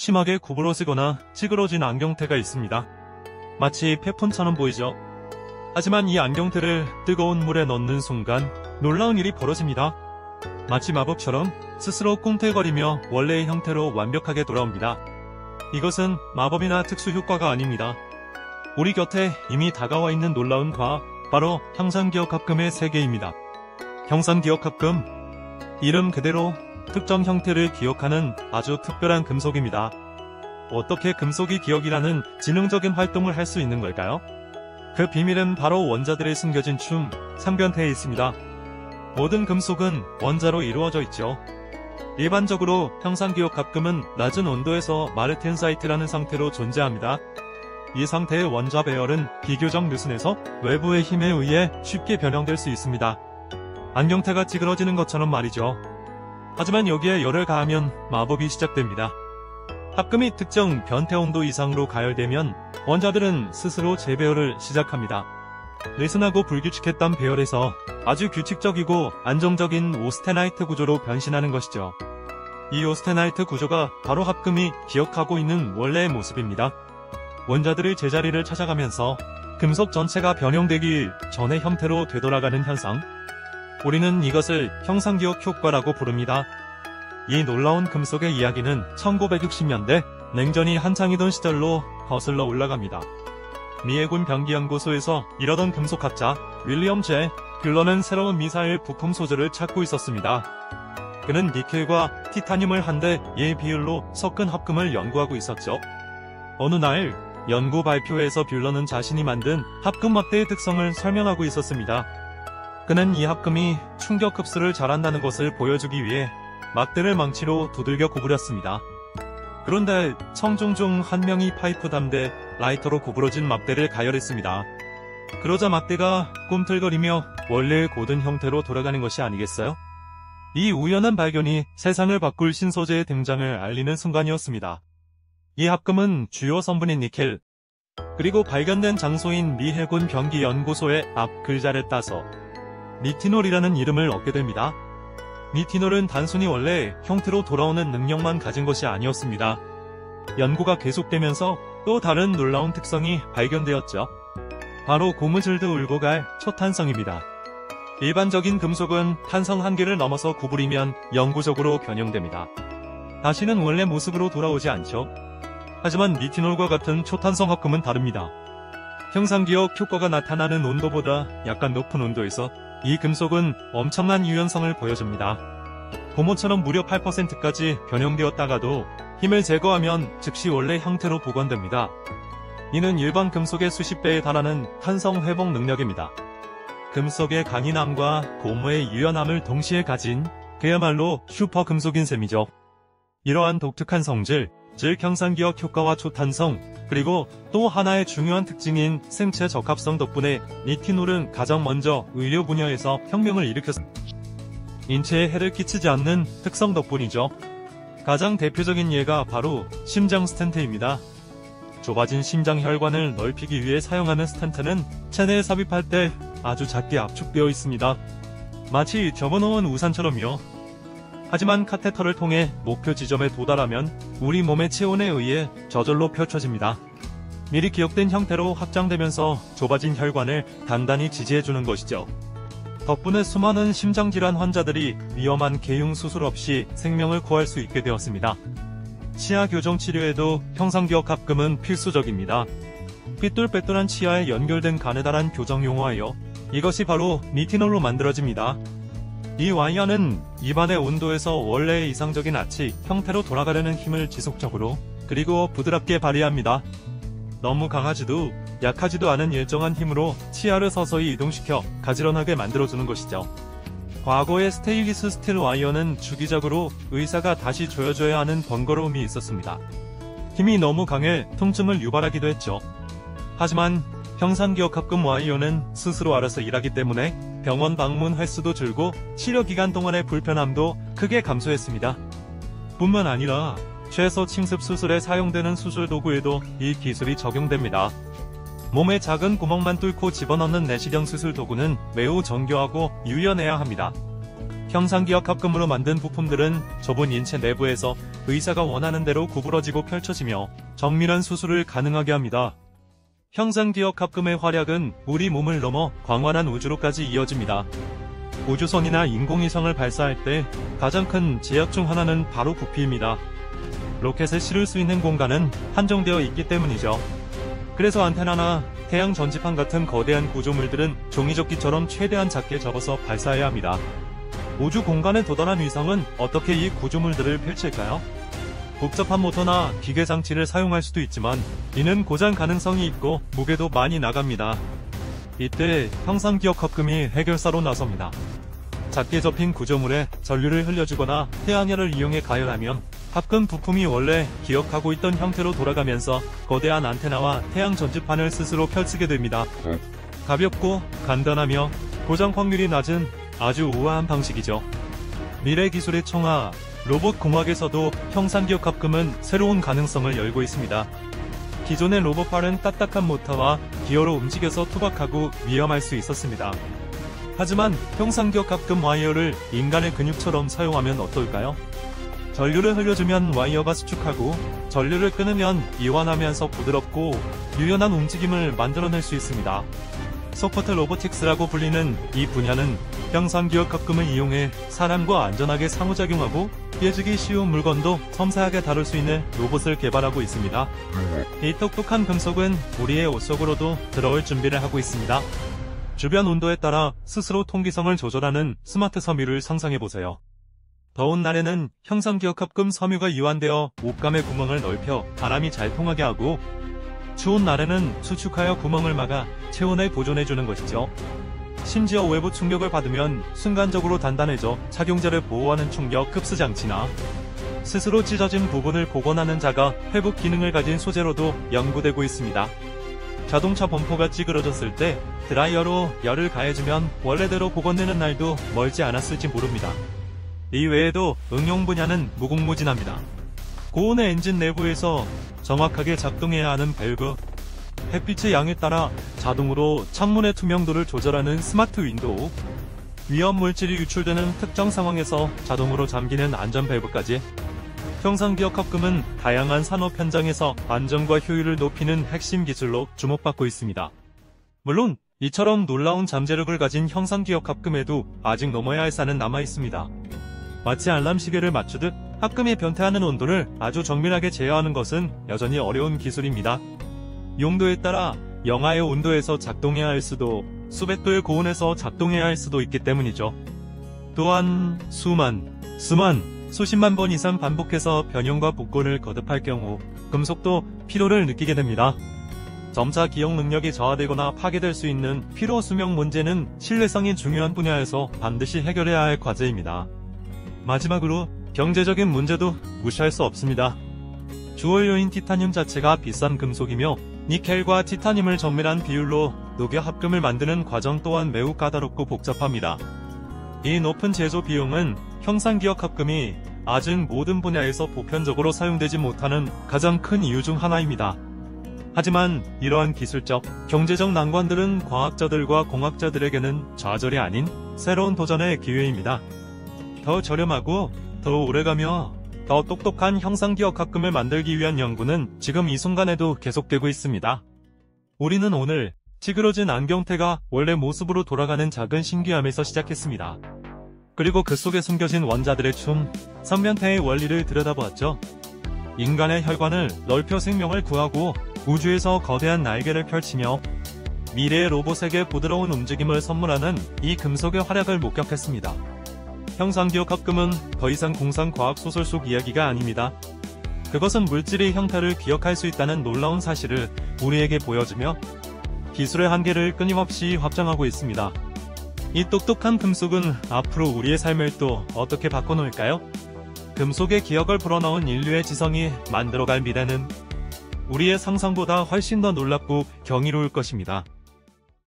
심하게 구부러지거나 찌그러진 안경테가 있습니다. 마치 폐폰처럼 보이죠? 하지만 이 안경테를 뜨거운 물에 넣는 순간 놀라운 일이 벌어집니다. 마치 마법처럼 스스로 꿈틀거리며 원래의 형태로 완벽하게 돌아옵니다. 이것은 마법이나 특수 효과가 아닙니다. 우리 곁에 이미 다가와 있는 놀라운 과학, 바로 형상기억합금의 세계입니다. 형상기억합금, 이름 그대로 특정 형태를 기억하는 아주 특별한 금속입니다. 어떻게 금속이 기억이라는 지능적인 활동을 할 수 있는 걸까요? 그 비밀은 바로 원자들의 숨겨진 상변태에 있습니다. 모든 금속은 원자로 이루어져 있죠. 일반적으로 형상기억합금은 낮은 온도에서 마르텐사이트라는 상태로 존재합니다. 이 상태의 원자 배열은 비교적 느슨해서 외부의 힘에 의해 쉽게 변형될 수 있습니다. 안경테가 찌그러지는 것처럼 말이죠. 하지만 여기에 열을 가하면 마법이 시작됩니다. 합금이 특정 변태 온도 이상으로 가열되면 원자들은 스스로 재배열을 시작합니다. 느슨하고 불규칙했던 배열에서 아주 규칙적이고 안정적인 오스테나이트 구조로 변신하는 것이죠. 이 오스테나이트 구조가 바로 합금이 기억하고 있는 원래의 모습입니다. 원자들의 제자리를 찾아가면서 금속 전체가 변형되기 전의 형태로 되돌아가는 현상. 우리는 이것을 형상기억 효과라고 부릅니다. 이 놀라운 금속의 이야기는 1960년대 냉전이 한창이던 시절로 거슬러 올라갑니다. 미해군 병기연구소에서 일하던 금속학자 윌리엄 J. 귤러는 새로운 미사일 부품 소재를 찾고 있었습니다. 그는 니켈과 티타늄을 한대의 비율로 섞은 합금을 연구하고 있었죠. 어느 날 연구 발표회에서 뷰러는 자신이 만든 합금 막대의 특성을 설명하고 있었습니다. 그는 이 합금이 충격 흡수를 잘한다는 것을 보여주기 위해 막대를 망치로 두들겨 구부렸습니다. 그런데 청중 중 한 명이 파이프 담대 라이터로 구부러진 막대를 가열했습니다. 그러자 막대가 꿈틀거리며 원래의 고든 형태로 돌아가는 것이 아니겠어요? 이 우연한 발견이 세상을 바꿀 신소재의 등장을 알리는 순간이었습니다. 이 합금은 주요 성분인 니켈, 그리고 발견된 장소인 미 해군 병기연구소의 앞 글자를 따서 니티놀이라는 이름을 얻게 됩니다. 니티놀은 단순히 원래 형태로 돌아오는 능력만 가진 것이 아니었습니다. 연구가 계속되면서 또 다른 놀라운 특성이 발견되었죠. 바로 고무줄도 울고 갈 초탄성입니다. 일반적인 금속은 탄성 한계를 넘어서 구부리면 영구적으로 변형됩니다. 다시는 원래 모습으로 돌아오지 않죠. 하지만 니티놀과 같은 초탄성 합금은 다릅니다. 형상기억 효과가 나타나는 온도보다 약간 높은 온도에서 이 금속은 엄청난 유연성을 보여줍니다. 고무처럼 무려 8%까지 변형되었다가도 힘을 제거하면 즉시 원래 형태로 복원됩니다. 이는 일반 금속의 수십 배에 달하는 탄성 회복 능력입니다. 금속의 강인함과 고무의 유연함을 동시에 가진 그야말로 슈퍼 금속인 셈이죠. 이러한 독특한 성질, 즉 형상기억 효과와 초탄성, 그리고 또 하나의 중요한 특징인 생체 적합성 덕분에 니티놀은 가장 먼저 의료 분야에서 혁명을 일으켰습니다. 인체에 해를 끼치지 않는 특성 덕분이죠. 가장 대표적인 예가 바로 심장 스텐트입니다. 좁아진 심장 혈관을 넓히기 위해 사용하는 스텐트는 체내에 삽입할 때 아주 작게 압축되어 있습니다. 마치 접어놓은 우산처럼요. 하지만 카테터를 통해 목표 지점에 도달하면 우리 몸의 체온에 의해 저절로 펼쳐집니다. 미리 기억된 형태로 확장되면서 좁아진 혈관을 단단히 지지해주는 것이죠. 덕분에 수많은 심장질환 환자들이 위험한 개용 수술 없이 생명을 구할 수 있게 되었습니다. 치아 교정 치료에도 형상기억 합금은 필수적입니다. 삐뚤빼뚤한 치아에 연결된 가느다란 교정 용어예요. 이것이 바로 니티놀로 만들어집니다. 이 와이어는 입안의 온도에서 원래의 이상적인 아치 형태로 돌아가려는 힘을 지속적으로 그리고 부드럽게 발휘합니다. 너무 강하지도 약하지도 않은 일정한 힘으로 치아를 서서히 이동시켜 가지런하게 만들어주는 것이죠. 과거의 스테인리스 스틸 와이어는 주기적으로 의사가 다시 조여줘야 하는 번거로움이 있었습니다. 힘이 너무 강해 통증을 유발하기도 했죠. 하지만 형상기억 합금 와이어는 스스로 알아서 일하기 때문에 병원 방문 횟수도 줄고 치료 기간 동안의 불편함도 크게 감소했습니다. 뿐만 아니라 최소 침습 수술에 사용되는 수술 도구에도 이 기술이 적용됩니다. 몸에 작은 구멍만 뚫고 집어넣는 내시경 수술 도구는 매우 정교하고 유연해야 합니다. 형상기억 합금으로 만든 부품들은 좁은 인체 내부에서 의사가 원하는 대로 구부러지고 펼쳐지며 정밀한 수술을 가능하게 합니다. 형상기억 합금의 활약은 우리 몸을 넘어 광활한 우주로까지 이어집니다. 우주선이나 인공위성을 발사할 때 가장 큰 제약 중 하나는 바로 부피입니다. 로켓에 실을 수 있는 공간은 한정되어 있기 때문이죠. 그래서 안테나나 태양 전지판 같은 거대한 구조물들은 종이접기처럼 최대한 작게 접어서 발사해야 합니다. 우주 공간에 도달한 위성은 어떻게 이 구조물들을 펼칠까요? 복잡한 모터나 기계 장치를 사용할 수도 있지만 이는 고장 가능성이 있고 무게도 많이 나갑니다. 이때 형상기억 합금이 해결사로 나섭니다. 작게 접힌 구조물에 전류를 흘려주거나 태양열을 이용해 가열하면 합금 부품이 원래 기억하고 있던 형태로 돌아가면서 거대한 안테나와 태양 전지판을 스스로 펼치게 됩니다. 가볍고 간단하며 고장 확률이 낮은 아주 우아한 방식이죠. 미래 기술의 청아, 로봇 공학에서도 형상기억 합금은 새로운 가능성을 열고 있습니다. 기존의 로봇팔은 딱딱한 모터와 기어로 움직여서 투박하고 위험할 수 있었습니다. 하지만 형상기억 합금 와이어를 인간의 근육처럼 사용하면 어떨까요? 전류를 흘려주면 와이어가 수축하고 전류를 끊으면 이완하면서 부드럽고 유연한 움직임을 만들어낼 수 있습니다. 소프트 로보틱스라고 불리는 이 분야는 형상기억 합금을 이용해 사람과 안전하게 상호작용하고 깨지기 쉬운 물건도 섬세하게 다룰 수 있는 로봇을 개발하고 있습니다. 이 똑똑한 금속은 우리의 옷 속으로도 들어올 준비를 하고 있습니다. 주변 온도에 따라 스스로 통기성을 조절하는 스마트 섬유를 상상해보세요. 더운 날에는 형상기억 합금 섬유가 이완되어 옷감의 구멍을 넓혀 바람이 잘 통하게 하고, 추운 날에는 수축하여 구멍을 막아 체온을 보존해주는 것이죠. 심지어 외부 충격을 받으면 순간적으로 단단해져 착용자를 보호하는 충격 흡수 장치나 스스로 찢어진 부분을 복원하는 자가 회복 기능을 가진 소재로도 연구되고 있습니다. 자동차 범퍼가 찌그러졌을 때 드라이어로 열을 가해주면 원래대로 복원되는 날도 멀지 않았을지 모릅니다. 이 외에도 응용 분야는 무궁무진합니다. 고온의 엔진 내부에서 정확하게 작동해야 하는 밸브, 햇빛의 양에 따라 자동으로 창문의 투명도를 조절하는 스마트 윈도우, 위험 물질이 유출되는 특정 상황에서 자동으로 잠기는 안전 밸브까지 형상기억 합금은 다양한 산업 현장에서 안전과 효율을 높이는 핵심 기술로 주목받고 있습니다. 물론 이처럼 놀라운 잠재력을 가진 형상기억 합금에도 아직 넘어야 할 산은 남아 있습니다. 마치 알람 시계를 맞추듯 합금이 변태하는 온도를 아주 정밀하게 제어하는 것은 여전히 어려운 기술입니다. 용도에 따라 영하의 온도에서 작동해야 할 수도, 수백 도의 고온에서 작동해야 할 수도 있기 때문이죠. 또한 수십만 번 이상 반복해서 변형과 복원을 거듭할 경우 금속도 피로를 느끼게 됩니다. 점차 기억 능력이 저하되거나 파괴될 수 있는 피로 수명 문제는 신뢰성이 중요한 분야에서 반드시 해결해야 할 과제입니다. 마지막으로 경제적인 문제도 무시할 수 없습니다. 주월 요인 티타늄 자체가 비싼 금속이며 니켈과 티타늄을 정밀한 비율로 녹여 합금을 만드는 과정 또한 매우 까다롭고 복잡합니다. 이 높은 제조 비용은 형상기억 합금이 아직 모든 분야에서 보편적으로 사용되지 못하는 가장 큰 이유 중 하나입니다. 하지만 이러한 기술적, 경제적 난관들은 과학자들과 공학자들에게는 좌절이 아닌 새로운 도전의 기회입니다. 더 저렴하고 더 오래가며 더 똑똑한 형상기억 합금을 만들기 위한 연구는 지금 이 순간에도 계속되고 있습니다. 우리는 오늘 찌그러진 안경테가 원래 모습으로 돌아가는 작은 신기함에서 시작했습니다. 그리고 그 속에 숨겨진 원자들의 춤, 선면태의 원리를 들여다보았죠. 인간의 혈관을 넓혀 생명을 구하고 우주에서 거대한 날개를 펼치며 미래의 로봇에게 부드러운 움직임을 선물하는 이 금속의 활약을 목격했습니다. 형상기억 합금은 더 이상 공상과학 소설 속 이야기가 아닙니다. 그것은 물질의 형태를 기억할 수 있다는 놀라운 사실을 우리에게 보여주며 기술의 한계를 끊임없이 확장하고 있습니다. 이 똑똑한 금속은 앞으로 우리의 삶을 또 어떻게 바꿔놓을까요? 금속의 기억을 불어넣은 인류의 지성이 만들어갈 미래는 우리의 상상보다 훨씬 더 놀랍고 경이로울 것입니다.